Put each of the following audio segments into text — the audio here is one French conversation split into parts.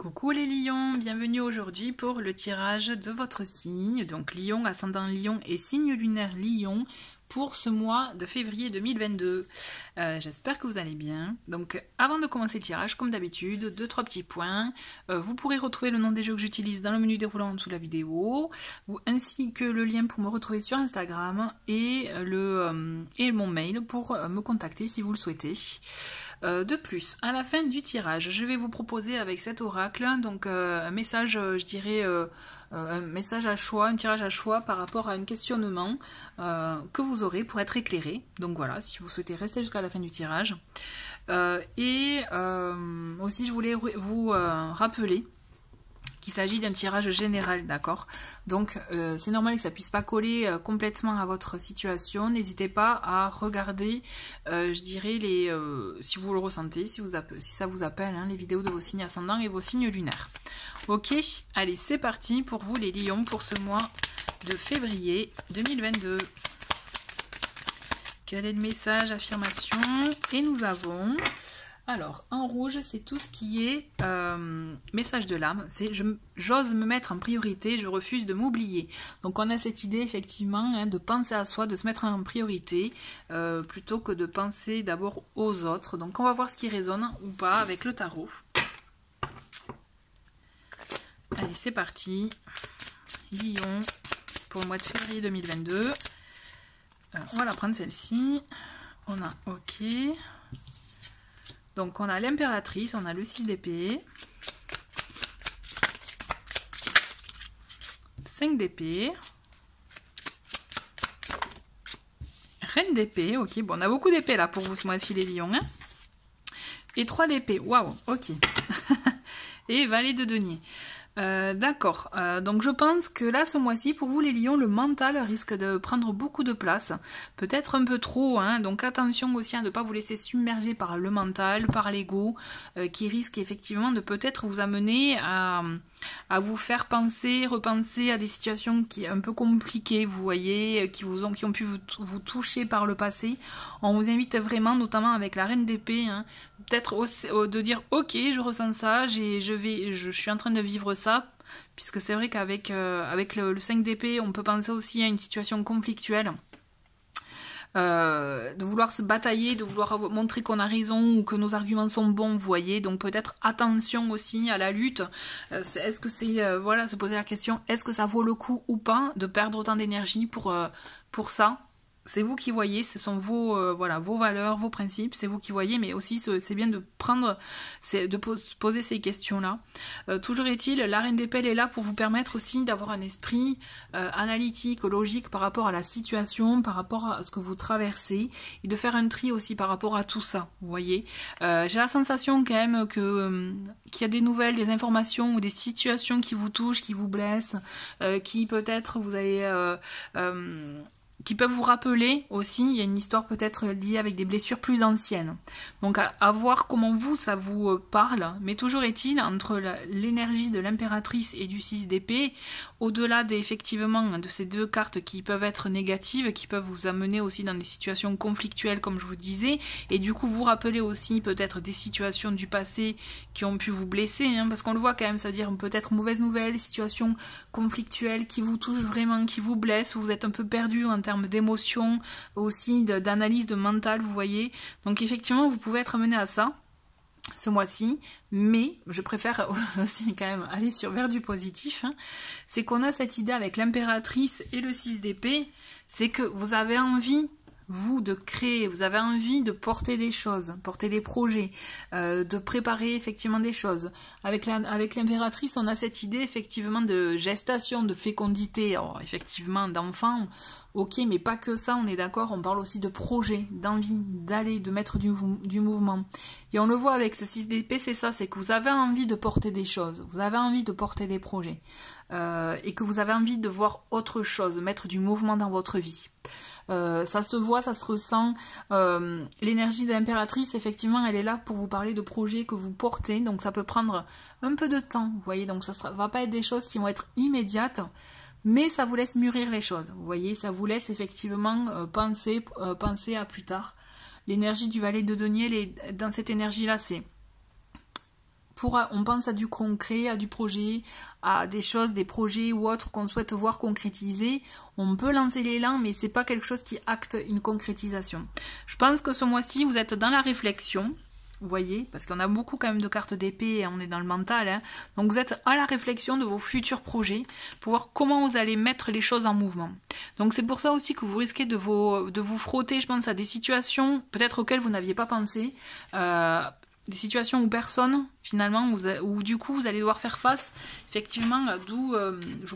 Coucou les lions, bienvenue aujourd'hui pour le tirage de votre signe, donc lion, ascendant lion et signe lunaire lion pour ce mois de février 2022. J'espère que vous allez bien. Donc avant de commencer le tirage, comme d'habitude, 2-3 petits points. Vous pourrez retrouver le nom des jeux que j'utilise dans le menu déroulant en dessous de la vidéo, ainsi que le lien pour me retrouver sur Instagram et mon mail pour me contacter si vous le souhaitez. De plus, à la fin du tirage, je vais vous proposer avec cet oracle donc un message, je dirais, un message à choix, un tirage à choix par rapport à un questionnement que vous aurez pour être éclairé. Donc voilà, si vous souhaitez rester jusqu'à la fin du tirage. Aussi, je voulais vous rappeler qu'il s'agit d'un tirage général, d'accord? Donc c'est normal que ça puisse pas coller complètement à votre situation. N'hésitez pas à regarder, je dirais, si vous le ressentez, si ça vous appelle, hein, les vidéos de vos signes ascendants et vos signes lunaires. Ok, allez, c'est parti pour vous les lions pour ce mois de février 2022. Quel est le message, affirmation? Et nous avons... Alors, en rouge, c'est tout ce qui est message de l'âme. C'est j'ose me mettre en priorité, je refuse de m'oublier. Donc, on a cette idée, effectivement, hein, de penser à soi, de se mettre en priorité, plutôt que de penser d'abord aux autres. Donc, on va voir ce qui résonne ou pas avec le tarot. Allez, c'est parti. Lion, pour le mois de février 2022. On va la prendre, celle-ci. On a OK. Donc on a l'impératrice, on a le 6 d'épée, 5 d'épée, reine d'épée, ok, bon on a beaucoup d'épée là pour vous ce mois-ci les lions, hein, et 3 d'épée, waouh, ok, et valet de denier. D'accord, donc je pense que là ce mois-ci pour vous les lions le mental risque de prendre beaucoup de place, peut-être un peu trop, hein, donc attention aussi à ne pas vous laisser submerger par le mental, par l'ego, qui risque effectivement de peut-être vous amener à vous faire penser, repenser à des situations qui un peu compliquées, vous voyez, qui ont pu vous toucher par le passé. On vous invite vraiment, notamment avec la reine d'épée, hein, peut-être de dire ok, je ressens ça, je suis en train de vivre ça, puisque c'est vrai qu'avec le 5 d'épée, on peut penser aussi à une situation conflictuelle. De vouloir se batailler, de vouloir montrer qu'on a raison ou que nos arguments sont bons, vous voyez, donc peut-être attention aussi à la lutte. Est-ce que c'est, voilà, se poser la question, est-ce que ça vaut le coup ou pas de perdre autant d'énergie pour ça? C'est vous qui voyez, ce sont voilà, vos valeurs, vos principes, c'est vous qui voyez, mais aussi c'est bien de poser ces questions-là. Toujours est-il, la reine d'épée est là pour vous permettre aussi d'avoir un esprit analytique, logique par rapport à la situation, par rapport à ce que vous traversez, et de faire un tri aussi par rapport à tout ça, vous voyez. J'ai la sensation quand même qu'il y a des nouvelles, des informations ou des situations qui vous touchent, qui vous blessent, qui peut-être vous avez... qui peuvent vous rappeler aussi, il y a une histoire peut-être liée avec des blessures plus anciennes. Donc à voir comment ça vous parle, mais toujours est-il, entre l'énergie de l'impératrice et du 6 d'épée, au-delà effectivement de ces deux cartes qui peuvent être négatives, qui peuvent vous amener aussi dans des situations conflictuelles comme je vous disais, et du coup vous rappeler aussi peut-être des situations du passé qui ont pu vous blesser, hein, parce qu'on le voit quand même, c'est-à-dire peut-être mauvaise nouvelle, situation conflictuelle qui vous touche vraiment, qui vous blesse, où vous êtes un peu perdu en termes d'émotion, aussi d'analyse de mental, vous voyez. Donc effectivement, vous pouvez être amené à ça ce mois-ci, mais je préfère aussi quand même aller vers du positif, hein. C'est qu'on a cette idée avec l'impératrice et le 6 d'épée, c'est que vous avez envie, vous, de créer, vous avez envie de porter des choses, porter des projets, de préparer effectivement des choses. Avec l'impératrice, on a cette idée effectivement de gestation, de fécondité, alors effectivement d'enfants, ok, mais pas que ça, on est d'accord, on parle aussi de projet, d'envie, d'aller, de mettre du mouvement. Et on le voit avec ce 6 d'épée, c'est ça, c'est que vous avez envie de porter des choses, vous avez envie de porter des projets, et que vous avez envie de voir autre chose, mettre du mouvement dans votre vie. Ça se voit, ça se ressent. L'énergie de l'impératrice, effectivement, elle est là pour vous parler de projets que vous portez, donc ça peut prendre un peu de temps, vous voyez, donc ça va pas être des choses qui vont être immédiates, mais ça vous laisse mûrir les choses, vous voyez, ça vous laisse effectivement penser à plus tard. L'énergie du valet de denier, dans cette énergie-là, c'est on pense à du concret, à du projet, à des choses, des projets ou autres qu'on souhaite voir concrétiser. On peut lancer l'élan, mais c'est pas quelque chose qui acte une concrétisation. Je pense que ce mois-ci, vous êtes dans la réflexion. Vous voyez, parce qu'on a beaucoup quand même de cartes d'épée et on est dans le mental. Hein. Donc vous êtes à la réflexion de vos futurs projets pour voir comment vous allez mettre les choses en mouvement. Donc c'est pour ça aussi que vous risquez de vous frotter, je pense, à des situations peut-être auxquelles vous n'aviez pas pensé. Des situations où personne, finalement, où du coup vous allez devoir faire face, effectivement, d'où je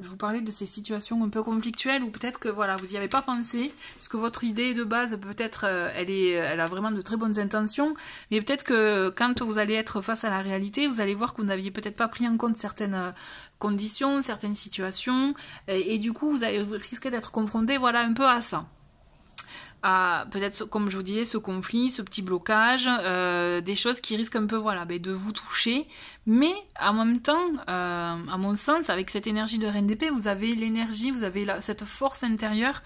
vous parlais de ces situations un peu conflictuelles où peut-être que voilà, vous n'y avez pas pensé, parce que votre idée de base, peut-être, elle a vraiment de très bonnes intentions, mais peut-être que quand vous allez être face à la réalité, vous allez voir que vous n'aviez peut-être pas pris en compte certaines conditions, certaines situations, et du coup vous allez risquer d'être confronté, voilà, un peu à ça. À peut-être, comme je vous disais, ce conflit, ce petit blocage, des choses qui risquent un peu voilà, de vous toucher. Mais en même temps, à mon sens, avec cette énergie de reine d'épée, vous avez l'énergie, vous avez cette force intérieure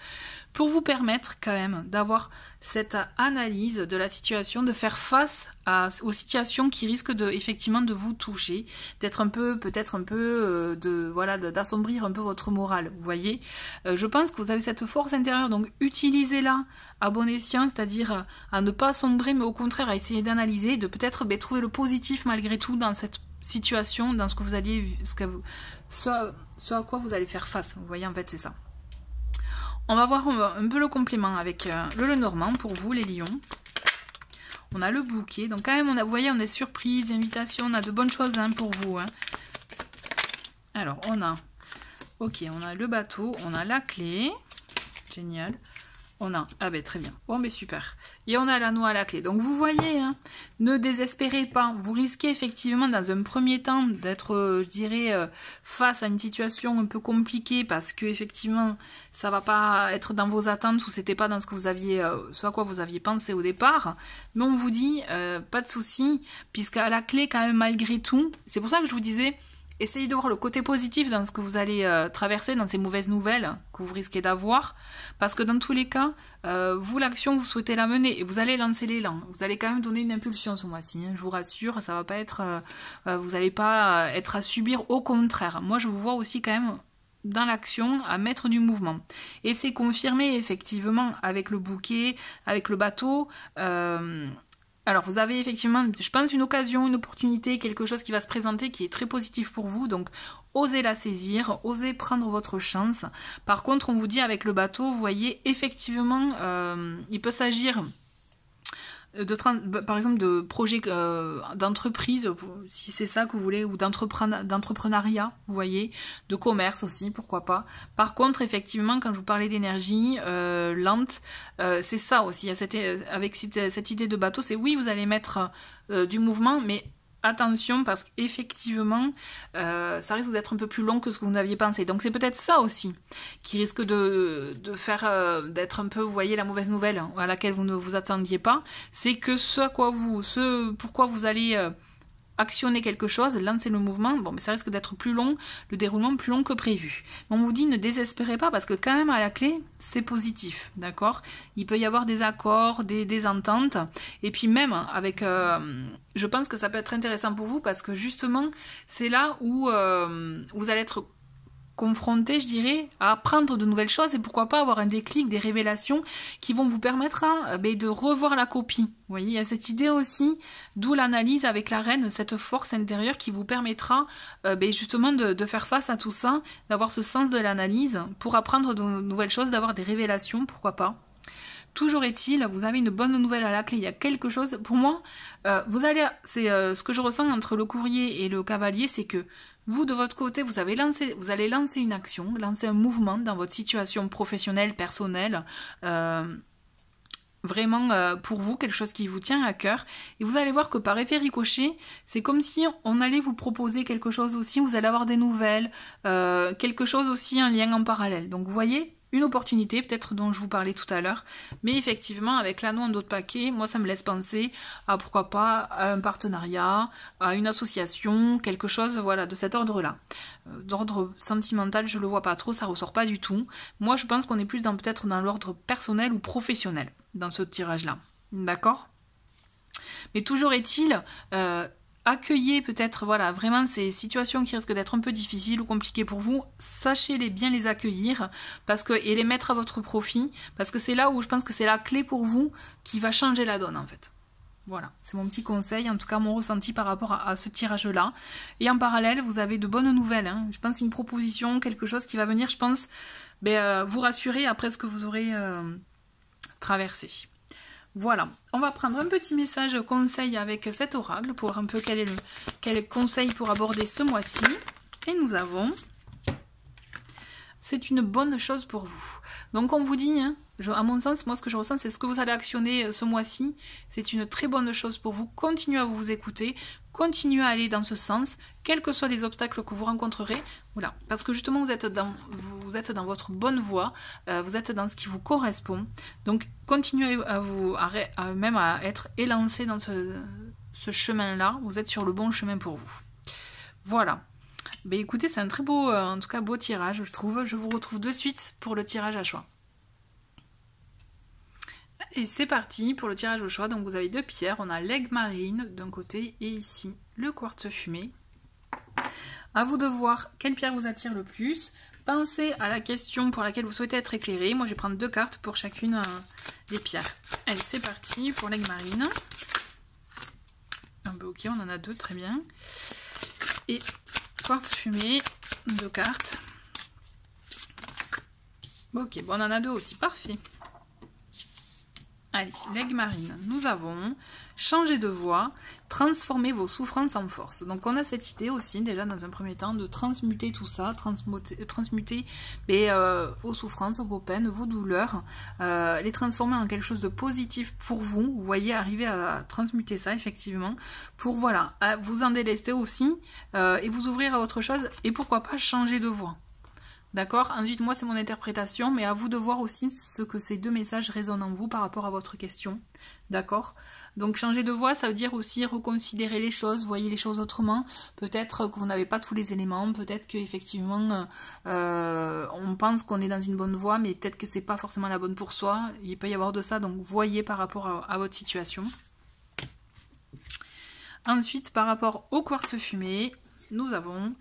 pour vous permettre quand même d'avoir cette analyse de la situation, de faire face aux situations qui risquent effectivement de vous toucher, d'être un peu, peut-être un peu, d'assombrir un peu votre morale, vous voyez. Je pense que vous avez cette force intérieure, donc utilisez-la à bon escient, c'est-à-dire à ne pas sombrer, mais au contraire à essayer d'analyser, de peut-être trouver le positif malgré tout dans cette situation, dans ce que vous alliez, ce à quoi vous allez faire face, vous voyez, en fait c'est ça. On va voir un peu le complément avec le Lenormand pour vous, les lions. On a le bouquet. Donc quand même, vous voyez, on est surprise, invitation, on a de bonnes choses pour vous. Hein. Alors, on a le bateau, on a la clé. Génial. On a, très bien. Bon, mais super. Et on a l'anneau à la clé. Donc, vous voyez, hein, ne désespérez pas. Vous risquez effectivement, dans un premier temps, d'être, je dirais, face à une situation un peu compliquée parce que, effectivement, ça va pas être dans vos attentes ou c'était pas dans ce que vous aviez, ce à quoi vous aviez pensé au départ. Mais on vous dit, pas de souci, puisqu'à la clé, quand même, malgré tout, c'est pour ça que je vous disais, essayez de voir le côté positif dans ce que vous allez traverser, dans ces mauvaises nouvelles que vous risquez d'avoir, parce que dans tous les cas, vous, l'action, vous souhaitez la mener et vous allez lancer l'élan. Vous allez quand même donner une impulsion ce mois-ci, hein, je vous rassure, ça va pas être, vous n'allez pas être à subir, au contraire. Moi, je vous vois aussi quand même dans l'action, à mettre du mouvement. Et c'est confirmé effectivement avec le bouquet, avec le bateau. Alors, vous avez effectivement, je pense, une occasion, une opportunité, quelque chose qui va se présenter qui est très positif pour vous. Donc, osez la saisir, osez prendre votre chance. Par contre, on vous dit avec le bateau, vous voyez, effectivement, il peut s'agir par exemple de projets d'entreprise, si c'est ça que vous voulez, ou d'entrepreneuriat, vous voyez, de commerce aussi, pourquoi pas. Par contre, effectivement, quand je vous parlais d'énergie lente, c'est ça aussi, avec cette idée de bateau, c'est oui, vous allez mettre du mouvement, mais attention parce qu'effectivement, ça risque d'être un peu plus long que ce que vous n'aviez pensé. Donc c'est peut-être ça aussi qui risque de faire d'être un peu, vous voyez, la mauvaise nouvelle à laquelle vous ne vous attendiez pas. C'est que pourquoi vous allez actionner quelque chose, lancer le mouvement, bon, mais ça risque d'être plus long, le déroulement plus long que prévu. On vous dit ne désespérez pas parce que quand même à la clé, c'est positif, d'accord? Il peut y avoir des accords, des ententes, et puis même avec, je pense que ça peut être intéressant pour vous parce que justement, c'est là où vous allez être confronté, je dirais, à apprendre de nouvelles choses et pourquoi pas avoir un déclic, des révélations qui vont vous permettre de revoir la copie. Vous voyez, il y a cette idée aussi, d'où l'analyse avec la reine, cette force intérieure qui vous permettra justement de faire face à tout ça, d'avoir ce sens de l'analyse pour apprendre de nouvelles choses, d'avoir des révélations, pourquoi pas. Toujours est-il, vous avez une bonne nouvelle à la clé, il y a quelque chose, pour moi, ce que je ressens entre le courrier et le cavalier, c'est que vous, de votre côté, vous allez lancer une action, lancer un mouvement dans votre situation professionnelle, personnelle, vraiment pour vous, quelque chose qui vous tient à cœur. Et vous allez voir que par effet ricochet, c'est comme si on allait vous proposer quelque chose aussi, vous allez avoir des nouvelles, quelque chose aussi, un lien en parallèle. Donc vous voyez, une opportunité, peut-être dont je vous parlais tout à l'heure, mais effectivement, avec l'anneau en dos de paquet, moi ça me laisse penser à pourquoi pas à un partenariat, à une association, quelque chose, voilà, de cet ordre-là. D'ordre sentimental, je le vois pas trop, ça ressort pas du tout. Moi, je pense qu'on est plus peut-être dans l'ordre personnel ou professionnel, dans ce tirage-là. D'accord ? Mais toujours est-il, accueillez peut-être, voilà, vraiment ces situations qui risquent d'être un peu difficiles ou compliquées pour vous, sachez bien les accueillir et les mettre à votre profit, parce que c'est là où je pense que c'est la clé pour vous qui va changer la donne en fait. Voilà, c'est mon petit conseil, en tout cas mon ressenti par rapport à ce tirage-là. Et en parallèle, vous avez de bonnes nouvelles, hein. Je pense une proposition, quelque chose qui va venir, je pense, vous rassurer après ce que vous aurez traversé. Voilà, on va prendre un petit message conseil avec cet oracle pour voir un peu quel conseil pour aborder ce mois-ci. Et nous avons, c'est une bonne chose pour vous. Donc on vous dit, hein, à mon sens, moi ce que je ressens, c'est ce que vous allez actionner ce mois-ci. C'est une très bonne chose pour vous. Continuez à vous écouter, continuez à aller dans ce sens, quels que soient les obstacles que vous rencontrerez. Voilà, parce que justement vous êtes dans votre bonne voie, vous êtes dans ce qui vous correspond. Donc continuez même à être élancé dans ce chemin-là. Vous êtes sur le bon chemin pour vous. Voilà. Ben écoutez, c'est un très beau, en tout cas beau tirage, je trouve. Je vous retrouve de suite pour le tirage à choix. Et c'est parti pour le tirage au choix. Donc vous avez 2 pierres. On a l'aigle marine d'un côté et ici le quartz fumé. À vous de voir quelle pierre vous attire le plus. Pensez à la question pour laquelle vous souhaitez être éclairé. Moi je vais prendre 2 cartes pour chacune des pierres. Allez, c'est parti pour l'aigle marine. Ah ben ok, on en a 2, très bien. Et quartz fumé, 2 cartes. Ok, bon, on en a 2 aussi, parfait. Allez, l'aigle marine, nous avons changé de voie, transformer vos souffrances en force. Donc on a cette idée aussi, déjà dans un premier temps, de transmuter tout ça, transmuter vos souffrances, vos peines, vos douleurs, les transformer en quelque chose de positif pour vous. Vous voyez, arriver à transmuter ça, effectivement, pour, voilà, vous en délester aussi, et vous ouvrir à autre chose, et pourquoi pas changer de voie. D'accord? Ensuite, moi, c'est mon interprétation, mais à vous de voir aussi ce que ces 2 messages résonnent en vous par rapport à votre question. D'accord? Donc, changer de voie, ça veut dire aussi reconsidérer les choses, voyez les choses autrement. Peut-être que vous n'avez pas tous les éléments, peut-être qu'effectivement, on pense qu'on est dans une bonne voie, mais peut-être que c'est pas forcément la bonne pour soi. Il peut y avoir de ça, donc voyez par rapport à votre situation. Ensuite, par rapport au quartz fumé, nous avons...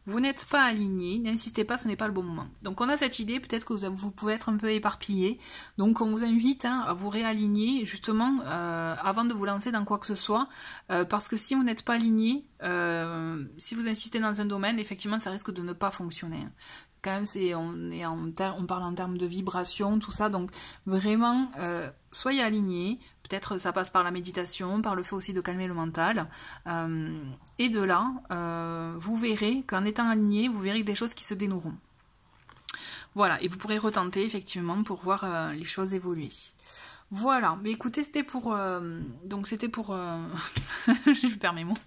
Vous n'êtes pas aligné, n'insistez pas, ce n'est pas le bon moment. Donc on a cette idée, peut-être que vous pouvez être un peu éparpillé. Donc on vous invite à vous réaligner justement avant de vous lancer dans quoi que ce soit. Parce que si vous n'êtes pas aligné, si vous insistez dans un domaine, effectivement ça risque de ne pas fonctionner. Quand même, on parle en termes de vibration, tout ça. Donc vraiment, soyez alignés. Peut-être ça passe par la méditation, par le fait aussi de calmer le mental. Et de là, vous verrez qu'en étant aligné, vous verrez des choses qui se dénoueront. Voilà, et vous pourrez retenter effectivement pour voir les choses évoluer. Voilà, mais écoutez, c'était pour... je perds mes mots.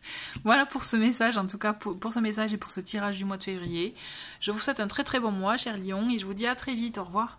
Voilà pour ce message, en tout cas pour ce message et pour ce tirage du mois de février. Je vous souhaite un très très bon mois, chers lions, et je vous dis à très vite, au revoir.